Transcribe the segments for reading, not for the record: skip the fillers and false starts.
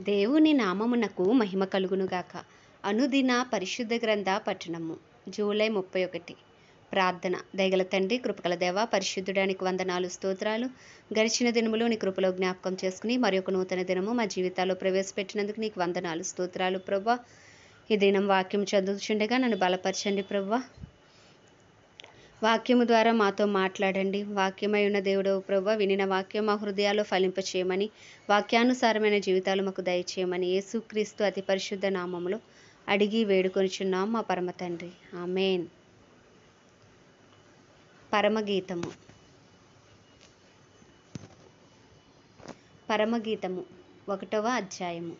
దేవుని నామమునకు మహిమ కలుగునుగాక. అనుదిన పరిశుద్ధ గ్రంథ పఠనము జూలై 31. ప్రార్థన. దయగల తండ్రి, కృపగల దేవ, పరిశుద్ధుడానికి వందనాలు, స్తోత్రాలు. గడిచిన దినములు నీ కృపలో జ్ఞాపకం చేసుకుని మరి ఒక నూతన దినము మా జీవితాల్లో ప్రవేశపెట్టినందుకు నీకు వందనాలు, స్తోత్రాలు ప్రభా. ఈ దినం వాక్యం చదువుచుండగా నన్ను బలపరచండి ప్రభా. వాక్యము ద్వారా మాతో మాట్లాడండి. వాక్యమై ఉన్న దేవుడవు ప్రభా, వినిన వాక్యం మా హృదయాల్లో ఫలింపచేయమని, వాక్యానుసారమైన జీవితాలు మాకు దయచేయమని యేసుక్రీస్తు అతి పరిశుద్ధ నామములో అడిగి వేడుకొనిచున్నాం మా పరమ తండ్రి, ఆమేన్. పరమగీతము. పరమగీతము 1వ అధ్యాయము.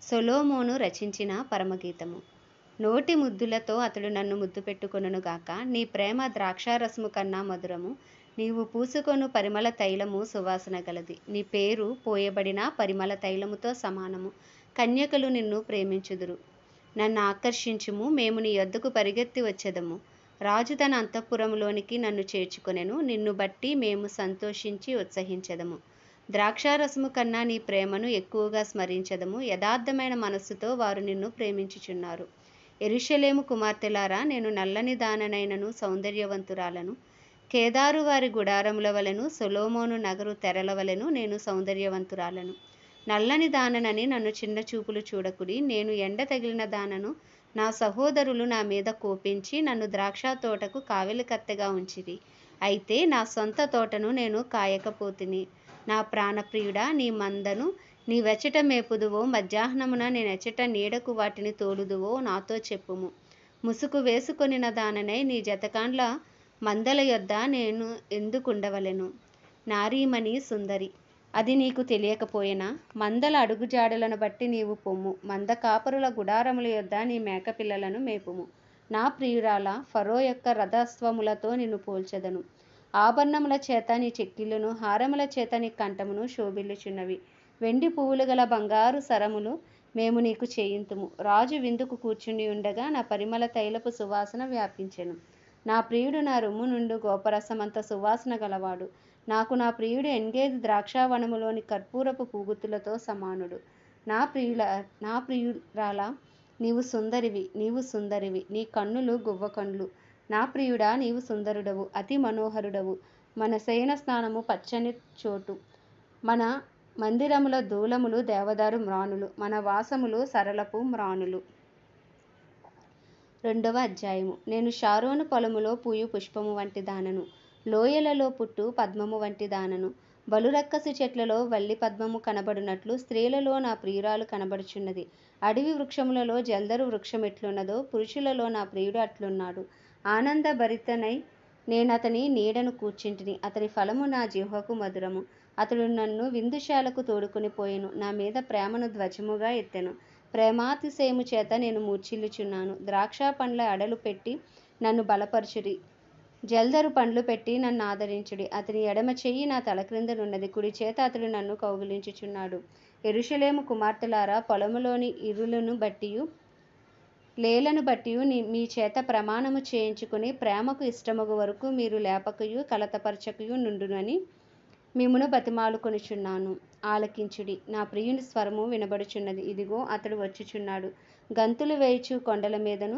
సొలొమోను రచించిన పరమగీతము. నోటి ముద్దులతో అతడు నన్ను ముద్దు పెట్టుకొనుగాక. నీ ప్రేమ ద్రాక్షారసము కన్నా మధురము, నీవు పూసుకొను పరిమళ తైలము సువాసన గలది. నీ పేరు పోయబడిన పరిమళ తైలముతో సమానము. కన్యకలు నిన్ను ప్రేమించుదురు. నన్ను ఆకర్షించుము, మేము నీ యొద్దకు పరిగెత్తి వచ్చెదము. రాజు తన అంతఃపురములోనికి నన్ను చేర్చుకొనెను. నిన్ను బట్టి మేము సంతోషించి ఉత్సహించెదము. ద్రాక్షారసము కన్నా నీ ప్రేమను ఎక్కువగా స్మరించెదము. యథార్థమైన మనస్సుతో వారు నిన్ను ప్రేమించుచున్నారు. యెరూషలేము కుమార్తెలారా, నేను నల్లని దాననైనను సౌందర్యవంతురాలను. కేదారు వారి గుడారముల వలెను, సొలొమోను నగరు తెరల వలెను నేను సౌందర్యవంతురాలను. నల్లని దాననని నన్ను చిన్న చూపులు చూడకుడి. నేను ఎండ తగిలిన దానను. నా సహోదరులు నా మీద కోపించి నన్ను ద్రాక్ష తోటకు కావలికత్తెగా ఉంచిరి. అయితే నా సొంత తోటను నేను కాయకపోతిని. నా ప్రాణప్రియుడా, నీ మందను నీవెచ్చట మేపుదువో, మధ్యాహ్నమున నేనెచ్చట నీడకు వాటిని తోలుదువో నాతో చెప్పుము. ముసుగు వేసుకొనిన దాననై నీ జతకాండ్ల మందల యొద్ద నేను ఎందుకుండవలెను? నారీమణి సుందరి, అది నీకు తెలియకపోయేనా? మందల అడుగుజాడలను బట్టి నీవు పొమ్ము. మంద కాపరుల గుడారముల యొద్ద నీ మేకపిల్లలను మేపుము. నా ప్రియురాల, ఫరో యొక్క రథస్వములతో నిన్ను పోల్చెదను. ఆభరణముల చేత నీ చెక్కిళ్ళును, హారముల చేత నీ కంఠమును శోభిల్లుచున్నవి. వెండి పువ్వులు గల బంగారు సరములు మేము నీకు చేయింతుము. రాజు విందుకు కూర్చుని ఉండగా నా పరిమళ తైలపు సువాసన వ్యాపించెను. నా ప్రియుడు నా రొమ్ము నుండి గోపరసమంత సువాసన గలవాడు. నాకు నా ప్రియుడు ఎంగేది ద్రాక్షావనములోని కర్పూరపు పూగుత్తులతో సమానుడు. నా ప్రియురాల, నీవు సుందరివి, నీవు సుందరివి. నీ కన్నులు గువ్వ కండ్లు. నా ప్రియుడా, నీవు సుందరుడవు, అతి మనోహరుడవు. మన శయన స్నానము పచ్చని చోటు. మన మందిరముల దూలములు దేవదారు మ్రానులు. మన వాసములు సరళపు మ్రానులు. 2వ అధ్యాయము. నేను షారోను పొలములో పూయు పుష్పము వంటి దానను. లోయలలో పుట్టు పద్మము వంటి దానను. బలురక్కసి చెట్లలో వల్లి పద్మము కనబడునట్లు స్త్రీలలో నా ప్రియురాలు కనబడుచున్నది. అడవి వృక్షములలో జల్దరు వృక్షం ఎట్లున్నదో, పురుషులలో నా ప్రియుడు అట్లున్నాడు. ఆనంద భరితనై నేనతని నీడను కూర్చుంటిని. అతని ఫలము నా జిహ్వకు మధురము. అతడు నన్ను విందుశాలకు తోడుకొని పోయెను. నా మీద ప్రేమను ధ్వజముగా ఎత్తెను. ప్రేమాతిశయము చేత నేను మూర్ఛిల్లుచున్నాను. ద్రాక్ష పండ్ల అడలు పెట్టి నన్ను బలపరచుడి. జల్దరు పండ్లు పెట్టి నన్ను ఆదరించుడి. అతని ఎడమ చెయ్యి నా తల క్రిందనున్నది, కుడి చేత అతడు నన్ను కౌగిలించుచున్నాడు. యెరూషలేము కుమార్తెలారా, పొలములోని ఇరులను బట్టియు లేలను బట్టియు మీ చేత ప్రమాణము చేయించుకుని ప్రేమకు ఇష్టమగు వరకు మీరు లేపకయు కలతపరచకయు నుండునని మిమ్మును బతిమాలుకొనుచున్నాను. ఆలకించుడి. నా ప్రియుని స్వరము వినబడుచున్నది. ఇదిగో అతడు వచ్చుచున్నాడు. గంతులు వేయుచు కొండల మీదను,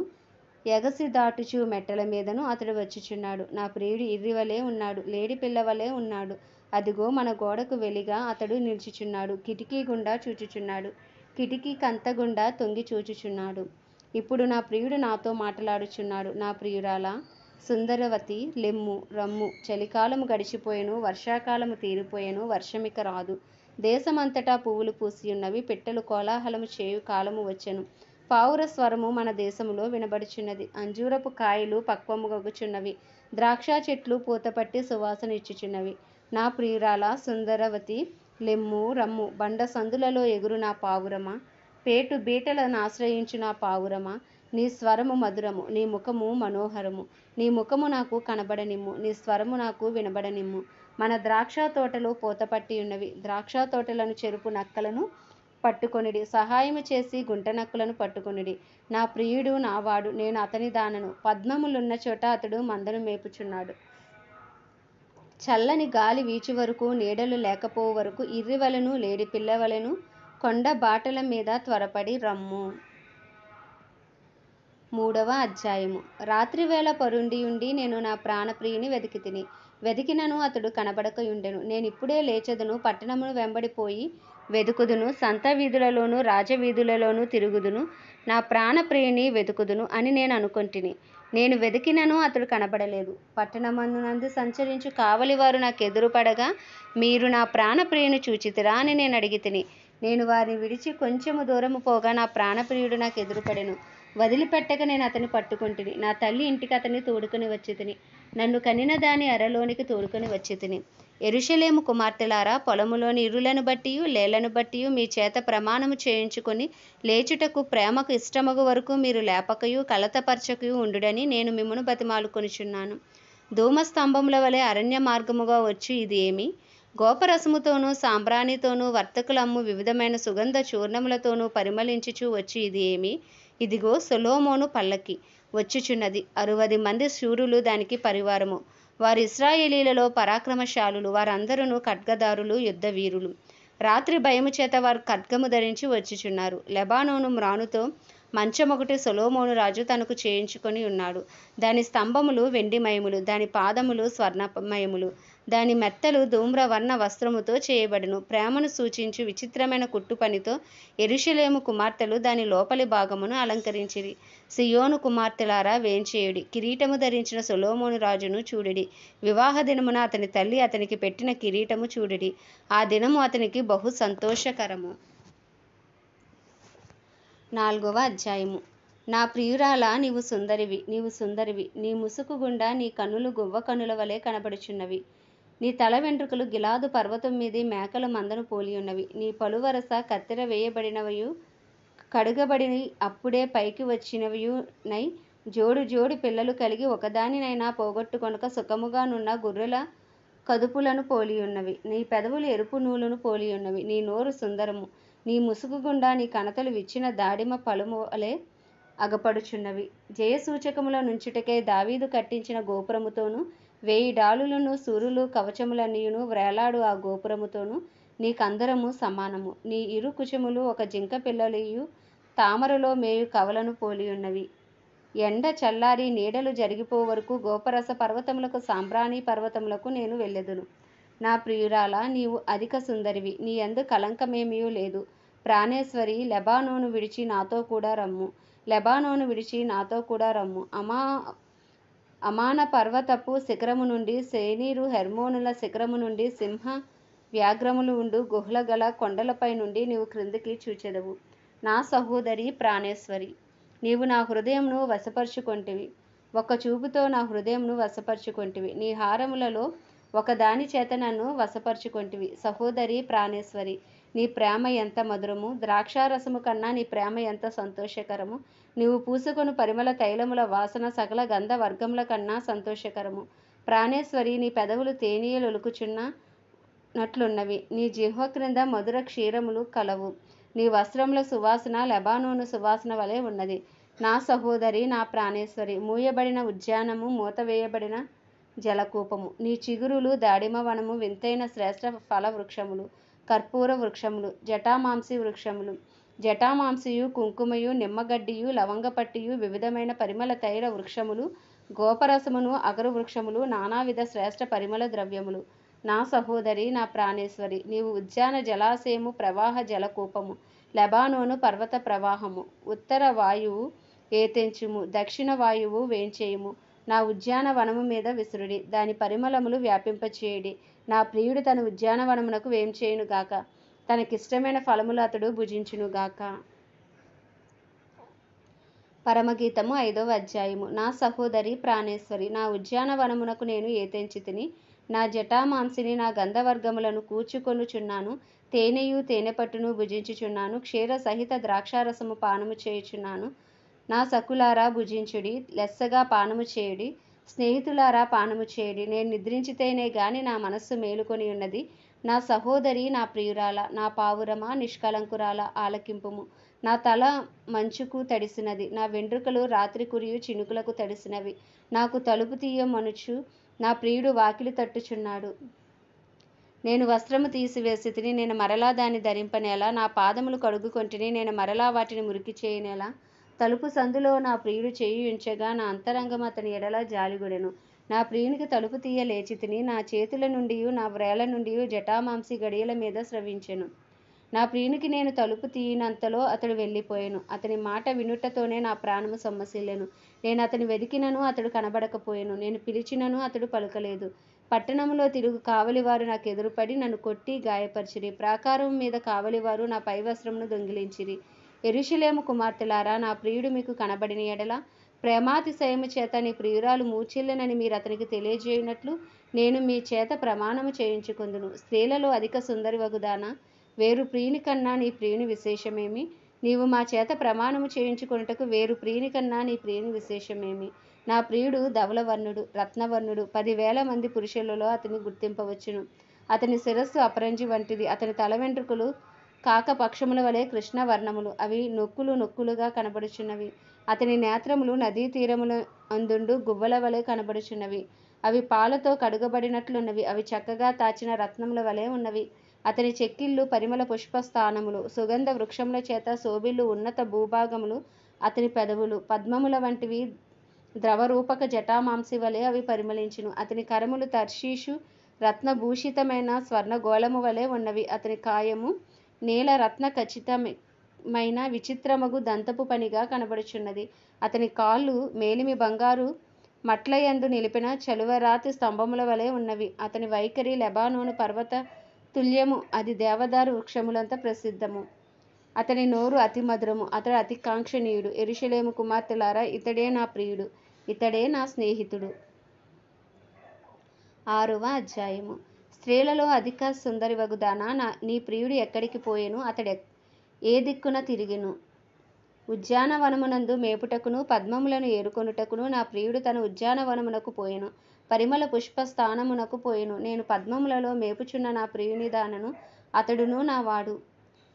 ఎగసి దాటుచు మెట్టల మీదను అతడు వచ్చుచున్నాడు. నా ప్రియుడు ఇర్రివలే ఉన్నాడు, లేడి పిల్లవలే ఉన్నాడు. అదిగో మన గోడకు వెలిగా అతడు నిలుచుచున్నాడు. కిటికీ గుండా చూచుచున్నాడు. కిటికీ కంత గుండా తొంగి చూచుచున్నాడు. ఇప్పుడు నా ప్రియుడు నాతో మాట్లాడుచున్నాడు. నా ప్రియురాలా, సుందరవతి, లెమ్ము, రమ్ము. చలికాలము గడిచిపోయెను, వర్షాకాలము తీరిపోయెను, వర్షమిక రాదు. దేశమంతటా పువ్వులు పూసియున్నవి, పిట్టలు కోలాహలము చేయు కాలము వచ్చెను. పావుర స్వరము మన దేశములో వినబడుచున్నది. అంజూరపు కాయలు పక్వముగగుచున్నవి. ద్రాక్ష చెట్లు పూతపట్టి సువాసన ఇచ్చుచున్నవి. నా ప్రియురాల, సుందరవతి, లెమ్ము, రమ్ము. బండ సందులలో ఎగురు నా పావురమా, పేటు బీటలను ఆశ్రయించు నా పావురమా, నీ స్వరము మధురము, నీ ముఖము మనోహరము. నీ ముఖము నాకు కనబడనిమ్ము, నీ స్వరము నాకు వినబడనిమ్ము. మన ద్రాక్ష తోటలు పూతపట్టి ఉన్నవి. ద్రాక్ష తోటలను చెరుపు నక్కలను పట్టుకొనిడి. సహాయము చేసి గుంట నక్కలను పట్టుకొనిడి. నా ప్రియుడు నావాడు, నేను అతని దానను. పద్మములున్న చోట అతడు మందను మేపుచున్నాడు. చల్లని గాలి వీచు వరకు, నీడలు లేకపోవు వరకు ఇర్రివలెను లేడి పిల్లవలెను కొండ బాటల మీద త్వరపడి రమ్ము. 3వ అధ్యాయము. రాత్రివేళ పరుండియుండి నేను నా ప్రాణప్రియుని వెదికితిని. వెదికినను అతడు కనబడకయుండెను. నేనిప్పుడే లేచెదను, పట్టణమును వెంబడిపోయి వెదుకుదును, సంత వీధులలోను రాజవీధులలోను తిరుగుదును, నా ప్రాణప్రియుని వెదుకుదును అని నేను అనుకొంటిని. నేను వెదికినను అతడు కనబడలేదు. పట్టణమందు సంచరించు కావలివారు నాకెదురుపడగా, మీరు నా ప్రాణప్రియుని చూచితిరా అని నేను అడిగితిని. నేను వారిని విడిచి కొంచెము దూరము పోగా నా ప్రాణప్రియుడు నాకెదురుపడెను. వదిలిపెట్టక నేను అతని పట్టుకొంటిని. నా తల్లి ఇంటికి అతన్ని తోడుకొని వచ్చితిని. నన్ను కనిన దాని అరలోనికి తోడుకొని వచ్చితిని. యెరూషలేము కుమార్తెలారా, పొలములోని ఇరులను బట్టియు లేళ్లను బట్టియు మీ చేత ప్రమాణము చేయించుకొని లేచుటకు ప్రేమకు ఇష్టమగు వరకు మీరు లేపకయు కలతపరచకయు ఉండుడని నేను మిమ్మును బతిమాలుకొనుచున్నాను. ధూమస్తంభముల వలె అరణ్య మార్గముగా వచ్చు ఇది ఏమి? గోపరసముతోనూ సాంబ్రాణితోనూ వర్తకులమ్ము వివిధమైన సుగంధ చూర్ణములతోనూ పరిమళించుచు వచ్చు ఇది ఏమి? ఇదిగో సొలొమోను పల్లకి వచ్చుచున్నది. 60 మంది శూరులు దానికి పరివారము. వారు ఇశ్రాయేలీలలో పరాక్రమశాలులు. వారందరూ ఖడ్గదారులు, యుద్ధవీరులు. రాత్రి భయము చేత వారు ఖడ్గము ధరించి వచ్చుచున్నారు. లెబానోను మ్రానుతో మంచమొకటి సొలొమోను రాజు తనకు చేయించుకొని ఉన్నాడు. దాని స్తంభములు వెండిమయములు, దాని పాదములు స్వర్ణమయములు, దాని మెత్తలు ధూమ్రవర్ణ వస్త్రముతో చేయబడును. ప్రేమను సూచించు విచిత్రమైన కుట్టు పనితో యెరూషలేము కుమార్తెలు దాని లోపలి భాగమును అలంకరించిరి. సియోను కుమార్తెలారా వేంచేయుడి, కిరీటము ధరించిన సొలొమోను రాజును చూడుడి. వివాహ దినమున అతని తల్లి అతనికి పెట్టిన కిరీటము చూడుడి. ఆ దినము అతనికి బహు సంతోషకరము. 4వ అధ్యాయము. నా ప్రియురాలా, నీవు సుందరివి, నీవు సుందరివి. నీ ముసుకు గుండా నీ కన్నులు గువ్వ కన్నుల వలె కనబడుచున్నవి. నీ తల వెంట్రుకలు గిలాదు పర్వతం మీది మేకల మందను పోలియున్నవి. నీ పలువరస కత్తెర వేయబడినవయు కడుగబడి అప్పుడే పైకి వచ్చినవియునై జోడు జోడు పిల్లలు కలిగి ఒకదానినైనా పోగొట్టుకొనక సుఖముగా నున్న గొర్రెల కదుపులను పోలియున్నవి. నీ పెదవులు ఎరుపు నూలును పోలియున్నవి. నీ నోరు సుందరము. నీ ముసుగు గుండా నీ కణతలు విచ్చిన దాడిమ పలుము వలె అగపడుచున్నవి. జయసూచకముల నుంచుటకై దావీదు కట్టించిన గోపురముతోనూ 1000 డాలులను సూరులు కవచములన్నీయును వ్రేలాడు ఆ గోపురముతోనూ నీకందరము సమానము. నీ ఇరు కుచములు ఒక జింక పిల్లలియు తామరలో మేయు కవలను పోలియున్నవి. ఎండ చల్లారి నీడలు జరిగిపో వరకు గోపరస పర్వతములకు సాంబ్రాణి పర్వతములకు నేను వెళ్ళెదను. నా ప్రియురాలా, నీవు అధిక సుందరివి, నీ యందు కళంకమేమియూ లేదు. ప్రాణేశ్వరి, లెబానోను విడిచి నాతో కూడా రమ్ము. లెబానోను విడిచి నాతో కూడా రమ్ము. అమాన పర్వతపు శిఖరము నుండి, సేనీరు హెర్మోనుల శిఖరము నుండి, సింహ వ్యాఘ్రములు ఉండు గుహల గల కొండలపై నుండి నీవు క్రిందికి చూచెదవు. నా సహోదరి ప్రాణేశ్వరి, నీవు నా హృదయమును వశపరుచుకొంటివి. ఒక్క చూపుతో నా హృదయమును వశపరుచుకొంటివి. నీ హారములలో ఒకదాని చేత నన్ను వశపరుచుకొంటివి. సహోదరి ప్రాణేశ్వరి, నీ ప్రేమ ఎంత మధురము! ద్రాక్షారసము కన్నా నీ ప్రేమ ఎంత సంతోషకరము! నీవు పూసుకొను పరిమళ తైలముల వాసన సకల గంధ వర్గముల కన్నా సంతోషకరము. ప్రాణేశ్వరి, నీ పెదవులు తేనీయలొలుకుచున్నట్లున్నవి. నీ జిహ్వ క్రింద మధుర క్షీరములు కలవు. నీ వస్త్రముల సువాసన లెబానోను సువాసన వలె ఉన్నది. నా సహోదరి, నా ప్రాణేశ్వరి, మూయబడిన ఉద్యానము, మూతవేయబడిన జలకూపము. నీ చిగురులు దాడిమ వనము, వింతైన శ్రేష్ఠ ఫల వృక్షములు, కర్పూర వృక్షములు, జటామాంసి వృక్షములు. జటామాంసియు, కుంకుమయు, నిమ్మగడ్డియు, లవంగపట్టియు, వివిధమైన పరిమళ తైల వృక్షములు, గోపరసమును, అగరు వృక్షములు, నానావిధ శ్రేష్ఠ పరిమళ ద్రవ్యములు. నా సహోదరి, నా ప్రాణేశ్వరి, నీవు ఉద్యాన జలాశయము, ప్రవాహ జలకూపము, లెబానోను పర్వత ప్రవాహము. ఉత్తర వాయువు ఏతెంచుము, దక్షిణ వాయువు వేంచేయుము. నా ఉద్యానవనము మీద విసురుడి, దాని పరిమళములు వ్యాపింపచేయుడి. నా ప్రియుడు తన ఉద్యానవనమునకు వేంచేయునుగాక, తనకిష్టమైన ఫలములు అతడు భుజించునుగాక. పరమగీతము 5వ అధ్యాయము. నా సహోదరి ప్రాణేశ్వరి, నా ఉద్యానవనమునకు నేను ఏతెంచితిని. నా జటామాంసిని, నా గంధవర్గములను కూర్చుకొనుచున్నాను. తేనెయు తేనెపట్టును భుజించుచున్నాను. క్షీర సహిత ద్రాక్షారసము పానము చేయుచున్నాను. నా సకులారా భుజించుడి, లెస్సగా పానము చేయుడి. స్నేహితులారా పానము చేయుడి. నేను నిద్రించితేనే గాని నా మనస్సు మేలుకొని ఉన్నది. నా సహోదరి, నా ప్రియురాల, నా పావురమా, నిష్కలంకురాల, ఆలకింపుము. నా తల మంచుకు తడిసినది, నా వెంట్రుకలు రాత్రి కురియు చినుకులకు తడిసినవి. నాకు తలుపు తీయమనుచు నా ప్రియుడు వాకిలి తట్టుచున్నాడు. నేను వస్త్రము తీసివేసితిని, నేను మరలా దాన్ని ధరింపనేలా? నా పాదములు కడుగుకొంటిని, నేను మరలా వాటిని మురికి చేయనేలా? తలుపు సందులో నా ప్రియుడు చేయి ఉంచగా నా అంతరంగం అతని ఎడల జాలిగొడెను. నా ప్రియునికి తలుపు తీయ లేచితిని, నా చేతుల నుండి నా వ్రేళ్ల నుండి జటామాంసి గడియల మీద స్రవించెను. నా ప్రియునికి నేను తలుపు తీయనంతలో అతడు వెళ్ళిపోయెను. అతని మాట వినుటతోనే నా ప్రాణము సొమ్మసిల్లెను. నేను అతని వెదికినను అతడు కనబడకపోయెను. నేను పిలిచినను అతడు పలుకలేదు. పట్టణములో తిరుగు కావలివారు నాకు ఎదురుపడి నన్ను కొట్టి గాయపరిచిరి. ప్రాకారము మీద కావలివారు నా పైవస్త్రమును దొంగిలించిరి. యెరూషలేము కుమార్తెలారా, నా ప్రియుడు మీకు కనబడిన ఎడల ప్రేమాతిశయము చేత నీ ప్రియురాలు మూర్ఛిల్లెనని మీరు అతనికి తెలియజేయునట్లు నేను మీ చేత ప్రమాణము చేయించుకొందును. స్త్రీలలో అధిక సుందరివగుదానా, వేరు ప్రియుని కన్నా నీ ప్రియుని విశేషమేమి? నీవు మా చేత ప్రమాణము చేయించుకొనుటకు వేరు ప్రియుని కన్నా నీ ప్రియుని విశేషమేమి? నా ప్రియుడు ధవలవర్ణుడు, రత్నవర్ణుడు, 10,000 మంది పురుషులలో అతన్ని గుర్తింపవచ్చును. అతని శిరస్సు అపరంజి వంటిది, అతని తల వెంట్రుకలు కాక పక్షముల వలె కృష్ణవర్ణములు, అవి నొక్కులు నొక్కులుగా కనబడుచున్నవి. అతని నేత్రములు నదీ తీరముల అందుండు గువ్వల వలె కనబడుచున్నవి, అవి పాలతో కడుగబడినట్లున్నవి, అవి చక్కగా తాచిన రత్నముల వలె ఉన్నవి. అతని చెక్కిళ్ళు పరిమళ పుష్పస్థానములు, సుగంధ వృక్షముల చేత శోభిల్లు ఉన్నత భూభాగములు. అతని పెదవులు పద్మముల వంటివి, ద్రవరూపక జటామాంసి వలె అవి పరిమళించును. అతని కరములు తర్షీషు రత్నభూషితమైన స్వర్ణగోళము వలె ఉన్నవి. అతని కాయము నీల రత్న ఖచ్చితమైన విచిత్రమగు దంతపు పనిగా కనబడుచున్నది. అతని కాళ్ళు మేలిమి బంగారు మట్లయందు నిలిపిన చలువరాతి స్తంభముల వలె ఉన్నవి. అతని వైఖరి లెబానోను పర్వత తుల్యము, అది దేవదారు వృక్షములంత ప్రసిద్ధము. అతని నోరు అతి మధురము, అతడు అతి కాంక్షణీయుడు. యెరూషలేము కుమార్తెలారా, ఇతడే నా ప్రియుడు, ఇతడే నా స్నేహితుడు. 6వ అధ్యాయము. స్త్రీలలో అధిక సుందరివగుదానా, నీ ప్రియుడు ఎక్కడికి పోయెను? అతడు ఏ దిక్కున తిరిగెను? ఉద్యానవనమునందు మేపుటకును పద్మములను ఏరుకొనుటకును నా ప్రియుడు తన ఉద్యానవనమునకు పోయెను, పరిమళ పుష్పస్థానమునకు పోయెను. నేను పద్మములలో మేపుచున్న నా ప్రియుని దానను, అతడును నా వాడు.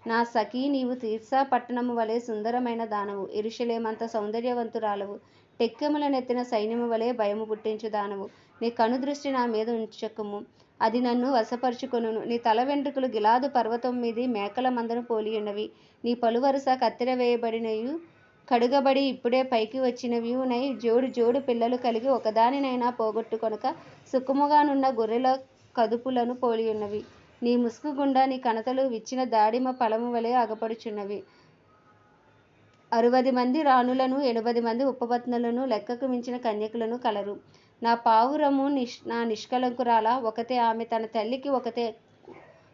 నా సఖీ, నీవు తీర్సా పట్టణము వలె సుందరమైన దానవు, యెరూషలేమంత సౌందర్యవంతురాలవు, టెక్కెముల నెత్తిన సైన్యము వలె భయము పుట్టించు దానవు. నీ కనుదృష్టి నా మీద ఉంచకము, అది నన్ను వశపరుచుకొనును. నీ తల వెంట్రుకలు గిలాదు పర్వతం మీది మేకల మందను పోలియున్నవి. నీ పలువరుస కత్తెర వేయబడినయు కడుగబడి ఇప్పుడే పైకి వచ్చినవియునై జోడు జోడు పిల్లలు కలిగి ఒకదానినైనా పోగొట్టుకొనక సుఖముగానున్న గొర్రెల కదుపులను పోలియున్నవి. నీ ముసుకు గుండా నీ కణతలు విచ్చిన దాడిమ ఫలము వలె అగపడుచున్నవి. 60 మంది రాణులను 80 మంది ఉపపత్నులను లెక్కకు మించిన కన్యకులను కలరు. నా పావురము నా నిష్కలంకురాల, ఒకతే ఆమె, తన తల్లికి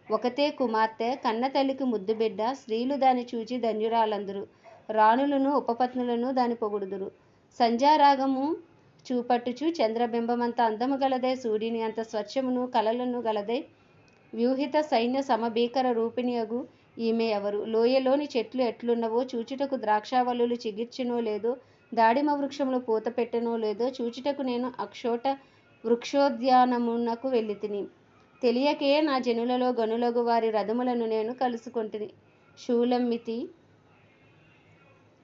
ఒకతే కుమార్తె, కన్న తల్లికి ముద్దు బిడ్డ. స్త్రీలు దాన్ని చూచి ధన్యురాలందురు, రాణులను ఉపపత్నులను దాని పొగుడుదురు. సంధ్యారాగము చూపట్టుచు చంద్రబింబమంత అందము గలదై, సూర్యుని అంత స్వచ్ఛమును కలలను గలదై, వ్యూహిత సైన్య సమభీకర రూపిణియగు ఈమె ఎవరు? లోయలోని చెట్లు ఎట్లున్నవో చూచుటకు ద్రాక్షావల్లులు చిగిర్చునో లేదో, దాడిమ వృక్షములు పూత పెట్టెనో లేదో చూచుటకు నేను అక్షోట వృక్షోద్యానమునకు వెళ్ళితిని. తెలియకే నా జనులలో గనులగు వారి రథములను నేను కలుసుకొంటిని. షూలమ్మితి,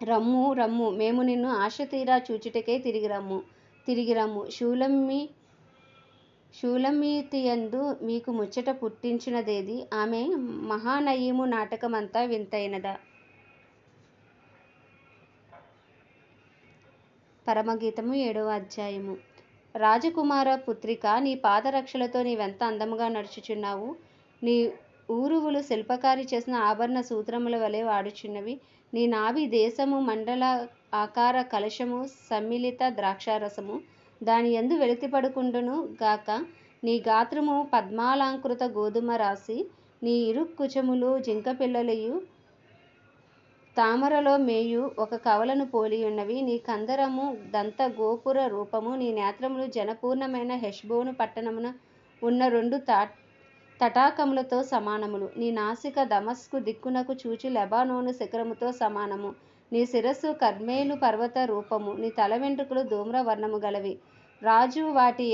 రమ్ము రమ్ము, మేము నిన్ను ఆశ తీరా చూచుటకే తిరిగి రమ్ము. షూలమ్మితియందు మీకు ముచ్చట పుట్టించినదేది? ఆమె మహానయీము నాటకమంతా వింతైనదా? పరమగీతము 7వ అధ్యాయము. రాజకుమార పుత్రిక, నీ పాదరక్షలతో నీవెంత అందముగా నడుచుచున్నావు. నీ ఊరువులు శిల్పకారి చేసిన ఆభరణ సూత్రముల వలె వాడుచున్నవి. నీ నాభి దేశము మండల ఆకార కలశము, సమ్మిళిత ద్రాక్షారసము దాని యందు వెలితిపడుకుండును గాక. నీ గాత్రము పద్మాలంకృత గోధుమ రాశి, నీ ఇరుక్కుచములు జింకపిల్లలయు తామరలో మేయు ఒక కవలను పోలియున్నవి. నీ కందరము దంత గోపుర రూపము, నీ నేత్రములు జనపూర్ణమైన హెష్బోను పట్టణమున ఉన్న 2 తటాకములతో సమానములు. నీ నాసిక దమస్కు దిక్కునకు చూచి లెబానోను శిఖరముతో సమానము. నీ శిరస్సు కర్మేలు పర్వత రూపము, నీ తల వెంట్రుకలు ధూమ్ర వర్ణము గలవి. రాజు వాటి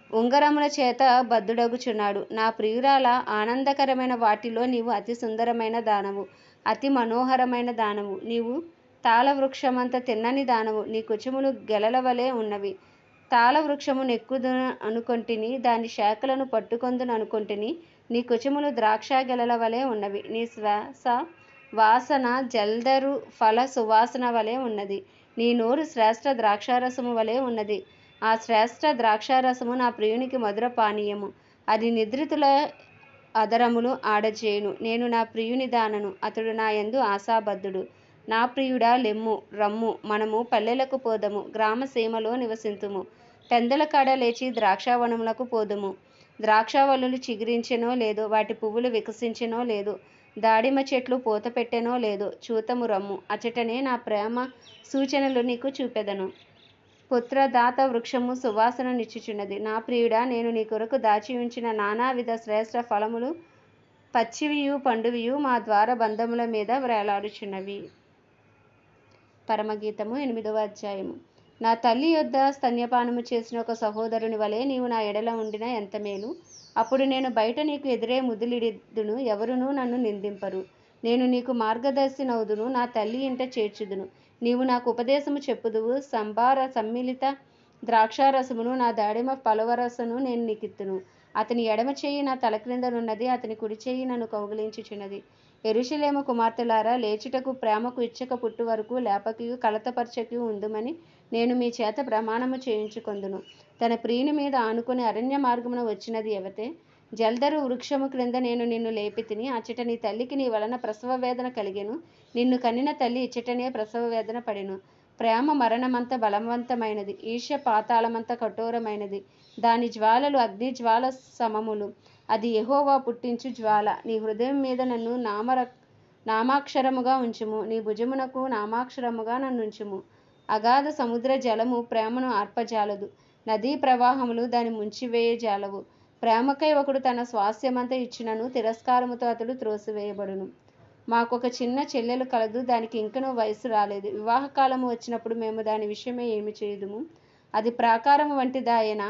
ఉంగరముల చేత బద్ధుడగుచున్నాడు. నా ప్రియురాల, ఆనందకరమైన వాటిలో నీవు అతి సుందరమైన దానవు, అతి మనోహరమైన దానవు. నీవు తాళవృక్షమంత తిన్నని దానవు, నీ కుచములు గెలల వలె ఉన్నవి. తాళ వృక్షము నెక్కుదును అనుకొంటిని, దాని శాఖలను పట్టుకొందును అనుకొంటిని. నీ కుచములు ద్రాక్ష గెలల వలె ఉన్నవి, నీ శ్వాస వాసన జల్దరు ఫల సువాసన వలె ఉన్నది. నీ నోరు శ్రేష్ఠ ద్రాక్షారసము వలె ఉన్నది. ఆ శ్రేష్ఠ ద్రాక్షారసము నా ప్రియునికి మధుర పానీయము, అది నిద్రితుల అధరములు ఆడజేయును. నేను నా ప్రియుని దానను, అతడు నా యందు ఆశాబద్ధుడు. నా ప్రియుడా లెమ్ము, రమ్ము, మనము పల్లెలకు పోదము, గ్రామ సీమలో నివసింతుము. పెందల కాడ లేచి ద్రాక్షావనములకు పోదుము. ద్రాక్షావల్లులు చిగురించెనో లేదో, వాటి పువ్వులు వికసించెనో లేదో, దాడిమ చెట్లు పూత పెట్టెనో లేదో చూతము రమ్ము, అచటనే నా ప్రేమ సూచనలు నీకు చూపెదను. పుత్రదాత వృక్షము సువాసన నిచ్చుచున్నది. నా ప్రియుడా, నేను నీ కొరకు దాచి ఉంచిన నానావిధ శ్రేష్ఠ ఫలములు పచ్చివియు పండువియు మా ద్వార బంధముల మీద వ్రేలాడుచున్నవి. పరమగీతము 8వ అధ్యాయము. నా తల్లి యొద్ద స్తన్యపానము చేసిన ఒక సహోదరుని వలె నీవు నా ఎడల ఉండిన ఎంత మేలు. అప్పుడు నేను బయట నీకు ఎదురే ముద్దులిడుదును, ఎవరునూ నన్ను నిందింపరు. నేను నీకు మార్గదర్శినవుదును, నా తల్లి ఇంట చేర్చుదును. నీవు నాకు ఉపదేశము చెప్పుదువు. సంబార సమ్మిళిత ద్రాక్షారసమును నా దాడిమ పలవరసను నేను నీకిత్తును. అతని ఎడమ చెయ్యి నా తల క్రిందనున్నది, అతని కుడి చెయ్యి నన్ను కౌగిలించుచున్నది. యెరూషలేము కుమార్తెలారా, లేచుటకు ప్రేమకు ఇచ్చక పుట్టు వరకు లేపకియు కలతపరచకియు ఉందుమని నేను మీ చేత ప్రమాణము చేయించుకొందును. తన ప్రియుని మీద ఆనుకుని అరణ్య మార్గమున వచ్చినది ఎవతే? జల్దరు వృక్షము క్రింద నేను నిన్ను లేపితిని, అచ్చట నీ తల్లికి నీ వలన ప్రసవ వేదన కలిగెను. నిన్ను కనిన తల్లి ఇచ్చటనే ప్రసవ వేదన పడెను. ప్రేమ మరణమంత బలవంతమైనది, ఈర్ష్య పాతాళమంత కఠోరమైనది. దాని జ్వాలలు అగ్ని జ్వాల సమములు, అది యెహోవా పుట్టించు జ్వాల. నీ హృదయం మీద నన్ను నామాక్షరముగా ఉంచుము, నీ భుజమునకు నామాక్షరముగా నన్నుంచుము. అగాధ సముద్ర జలము ప్రేమను ఆర్పజాలదు, నదీ ప్రవాహములు దాని ముంచివేయజాలవు. ప్రేమకై ఒకడు తన స్వాస్థ్యమంతా ఇచ్చినను తిరస్కారముతో అతడు త్రోసివేయబడును. మాకొక చిన్న చెల్లెలు కలదు, దానికి ఇంకనూ వయసు రాలేదు. వివాహకాలము వచ్చినప్పుడు మేము దాని విషయమై ఏమి చేయుదుము? అది ప్రాకారము వంటిదాయన,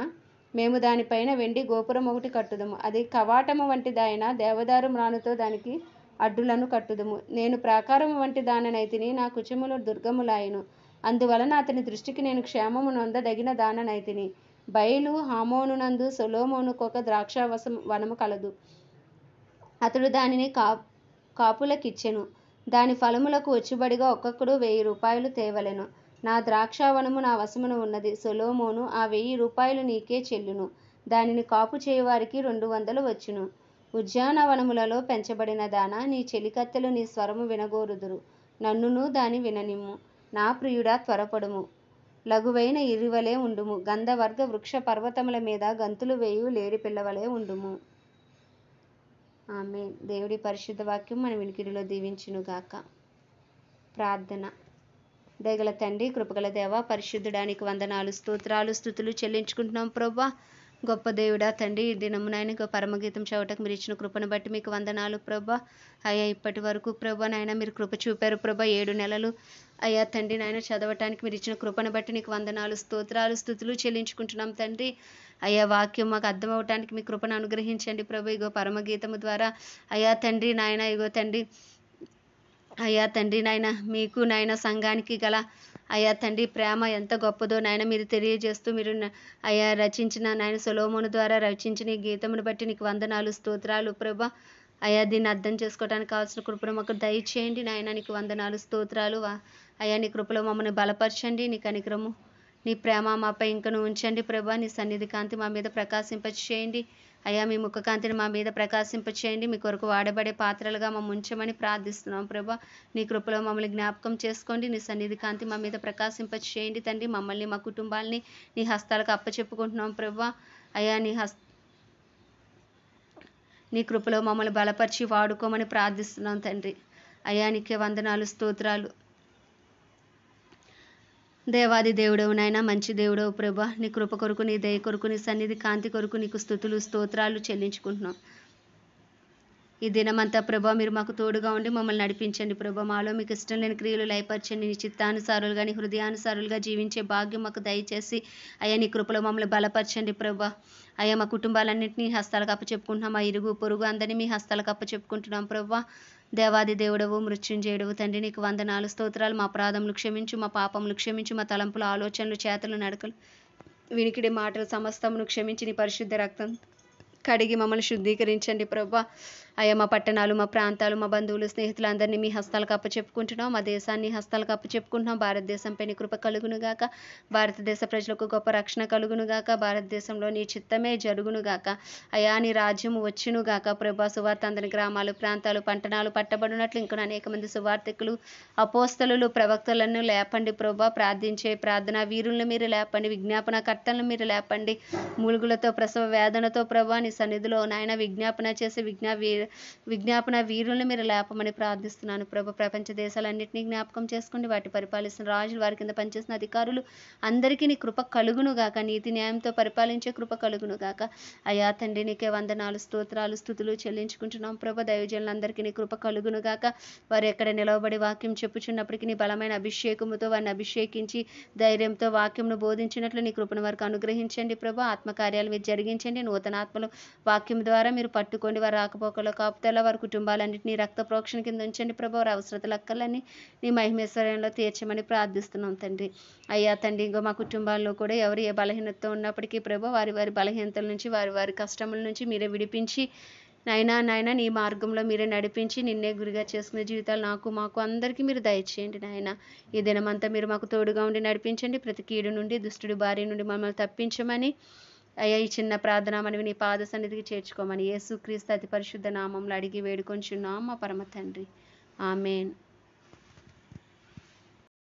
మేము దానిపైన వెండి గోపురం ఒకటి కట్టుదుము. అది కవాటము వంటిదాయన, దేవదారు మ్రానుతో దానికి అడ్డులను కట్టుదుము. నేను ప్రాకారము వంటి దాననైతిని, నా కుచములు దుర్గములాయెను. అందువలన అతని దృష్టికి నేను క్షేమము నొందదగిన దాననైతిని. బయలు హామోనునందు సొలొమోనుకొక వనము కలదు. అతడు దానిని కాపులకిచ్చెను. దాని ఫలములకు వచ్చుబడిగా ఒక్కొక్కడు 1000 రూపాయలు తేవలెను. నా ద్రాక్షావనము నా వశమున ఉన్నది. సొలొమోను, ఆ 1000 రూపాయలు నీకే చెల్లును. దానిని కాపు చేయువారికి 200 వచ్చును. ఉద్యానవనములలో పెంచబడిన దానా, నీ చెలికత్తెలు నీ స్వరము వినగోరుదురు. నన్నును దాని విననిమ్ము. నా ప్రియుడా, త్వరపడుము, లఘువైన ఇరివలే ఉండుము. గంధవర్గ వృక్ష పర్వతముల మీద గంతులు వేయు లేడి పిల్లవలే ఉండుము. ఆమేన్. దేవుడి పరిశుద్ధ వాక్యం మన వినికిడిలో దీవించునుగాక. ప్రార్థన. దయగల తండ్రి, కృపగల దేవ, పరిశుద్ధుడానికి వందనాలు, స్తోత్రాలు, స్తుతులు చెల్లించుకుంటున్నాం ప్రభా. గొప్ప దేవుడా తండ్రి, ఈ దినమునైనా పరమగీతం చదవటకు మీరు ఇచ్చిన కృపను బట్టి మీకు వందనాలు ప్రభా. అయ్యా, ఇప్పటి వరకు ప్రభా నాయన మీరు కృప చూపారు ప్రభా. 7 నెలలు అయ్యా తండ్రి నాయన చదవటానికి మీరు ఇచ్చిన కృపను బట్టి నీకు వందనాలు, స్తోత్రాలు, స్తుతులు చెల్లించుకుంటున్నాం తండ్రి. అయ్యా, వాక్యం మాకు అర్థం అవటానికి మీ కృపను అనుగ్రహించండి ప్రభు. ఇగో పరమగీతము ద్వారా అయ్యా తండ్రి నాయన, ఇగో తండ్రి అయ్యా తండ్రి నాయన, మీకు నాయన సంఘానికి గల అయ్యా తండ్రి ప్రేమ ఎంత గొప్పదో నాయన మీరు తెలియజేస్తూ, మీరు అయ్యా రచించిన నాయన సొలొమోను ద్వారా రచించిన ఈ గీతమును బట్టి నీకు వందనాలు, స్తోత్రాలు ప్రభా. అయ్యా, దీన్ని అర్థం చేసుకోవడానికి కావాల్సిన కృపను మాకు దయచేయండి నాయన. నీకు వందనాలు, స్తోత్రాలు. అయ్యా, నీ కృపలో మమ్మల్ని బలపరచండి. నీ కనికరము, నీ ప్రేమ మాపై ఇంకను ఉంచండి ప్రభా. నీ సన్నిధి కాంతి మా మీద ప్రకాశింపచేయండి అయ్యా. మీ ముఖ కాంతిని మా మీద ప్రకాశింపచేయండి. మీ కొరకు వాడబడే పాత్రలుగా మమ్మల్ని ఉంచమని ప్రార్థిస్తున్నాం ప్రభా. నీ కృపలో మమ్మల్ని జ్ఞాపకం చేసుకోండి. నీ సన్నిధి కాంతి మా మీద ప్రకాశింపచేయండి తండ్రి. మమ్మల్ని, మా కుటుంబాలని నీ హస్తాలకు అప్పచెప్పుకుంటున్నాం ప్రభా. అయ్యా, నీ కృపలో మమ్మల్ని బలపరిచి వాడుకోమని ప్రార్థిస్తున్నాం తండ్రి. అయ్యా, నీకే వందనాలు, స్తోత్రాలు. దేవాది దేవుడవు నాయన, మంచి దేవుడవు ప్రభా. నీ కృప కొరకు, నీ దయ కొరకు, నీ సన్నిధి కాంతి కొరకు నీకు స్తుతులు, స్తోత్రాలు చెల్లించుకుంటున్నాం. ఈ దినమంతా ప్రభా మీరు మాకు తోడుగా ఉండి మమ్మల్ని నడిపించండి ప్రభా. మాలో మీకు ఇష్టం లేని క్రియలు లయపరచండి. నీ చిత్తానుసారులుగా, నీ హృదయానుసారులుగా జీవించే భాగ్యం మాకు దయచేసి అయ్యా నీ కృపలో మమ్మల్ని బలపరచండి ప్రభా. అయ్యా, మా కుటుంబాలన్నింటినీ హస్తాలకు అప్పచెప్పుకుంటున్నాం. మా ఇరుగు పొరుగు అందరినీ మీ హస్తాలకు అప్పచెప్పుకుంటున్నాం ప్రభా. దేవాది దేవుడవు, మృత్యుంజయుడవు తండ్రి, నీకు వందనాలు, స్తోత్రాలు. మా అపరాధములు క్షమించు, మా పాపములు క్షమించు, మా తలంపులు, ఆలోచనలు, చేతలు, నడకలు వినికిడి మాటలు సమస్తమును క్షమించి నీ పరిశుద్ధ రక్తం కడిగి మమ్మల్ని శుద్ధీకరించండి ప్రభా. అయ్యా మా పట్టణాలు, మా ప్రాంతాలు, మా బంధువులు, స్నేహితులందరినీ మీ హస్తాలకు అప్పచెప్పుకుంటున్నాం. మా దేశాన్ని హస్తాలకు అప్పచెప్పుకుంటున్నాం. భారతదేశంపై నీ కృప కలుగునుగాక. భారతదేశ ప్రజలకు గొప్ప రక్షణ కలుగునుగాక. భారతదేశంలో నీ చిత్తమే జరుగునుగాక. అయా నీ రాజ్యము వచ్చునుగాక ప్రభా. సువార్త అందని గ్రామాలు, ప్రాంతాలు, పట్టణాలు పట్టబడినట్లు ఇంకా అనేక మంది సువార్తికులు, అపోస్తలులు, ప్రవక్తలను లేపండి ప్రభా. ప్రార్థించే ప్రార్థన వీరులను మీరు లేపండి. విజ్ఞాపన కర్తలను మీరు లేపండి. మూలుగులతో, ప్రసవ వేదనతో ప్రభా నీ సన్నిధిలో నాయన విజ్ఞాపన చేసే విజ్ఞాపన వీరులను మీరు లేపమని ప్రార్థిస్తున్నాను ప్రభు. ప్రపంచ దేశాలన్నింటినీ జ్ఞాపకం చేసుకోండి. వాటి పరిపాలిస్తున్న రాజులు, వారి కింద పనిచేసిన అధికారులు అందరికీ నీ కృప కలుగునుగాక. నీతి న్యాయంతో పరిపాలించే కృప కలుగునుగాక. అయా తండ్రి నీకే వందనాలు, స్తోత్రాలు, స్తుతులు చెల్లించుకుంటున్నాం ప్రభు. దైవజనులందరికీ నీ కృప కలుగునుగాక. వారు ఎక్కడ నిలవబడి వాక్యం చెప్పుచున్నప్పటికీ నీ బలమైన అభిషేకముతో వారిని అభిషేకించి ధైర్యంతో వాక్యంను బోధించినట్లు నీ కృపను వారికి అనుగ్రహించండి ప్రభు. ఆత్మకార్యాలు మీరు జరిగించండి. నూతన ఆత్మలు వాక్యం ద్వారా మీరు పట్టుకోండి. వారి రాకపోకలో కాపుతల వారి కుటుంబాలన్నింటినీ రక్త ప్రోక్షణ కింద ఉంచండి ప్రభు. వారి అవసరతలు అక్కలన్నీ నీ మహిమేశ్వర్యంలో తీర్చమని ప్రార్థిస్తున్నాం తండ్రి. అయ్యా తండ్రి ఇంకో మా కుటుంబాల్లో కూడా ఎవరు ఏ బలహీనతతో ఉన్నప్పటికీ ప్రభు వారి వారి బలహీనతల నుంచి, వారి వారి కష్టముల నుంచి మీరే విడిపించి నాయనా నీ మార్గంలో మీరే నడిపించి నిన్నే గురిగా చేసుకునే జీవితాలు నాకు మాకు అందరికీ మీరు దయచేయండి నాయన. ఈ దినమంతా మీరు మాకు తోడుగా ఉండి నడిపించండి. ప్రతి కీడు నుండి, దుష్టుడి బారి నుండి మమ్మల్ని తప్పించమని అయ్యా ఈ చిన్న ప్రార్థన మనవి నీ పాద సన్నిధికి చేర్చుకోమని యేసుక్రీస్తు అతి పరిశుద్ధ నామంలో అడిగి వేడుకొంచున్నాం మా పరమ తండ్రి. ఆమేన్.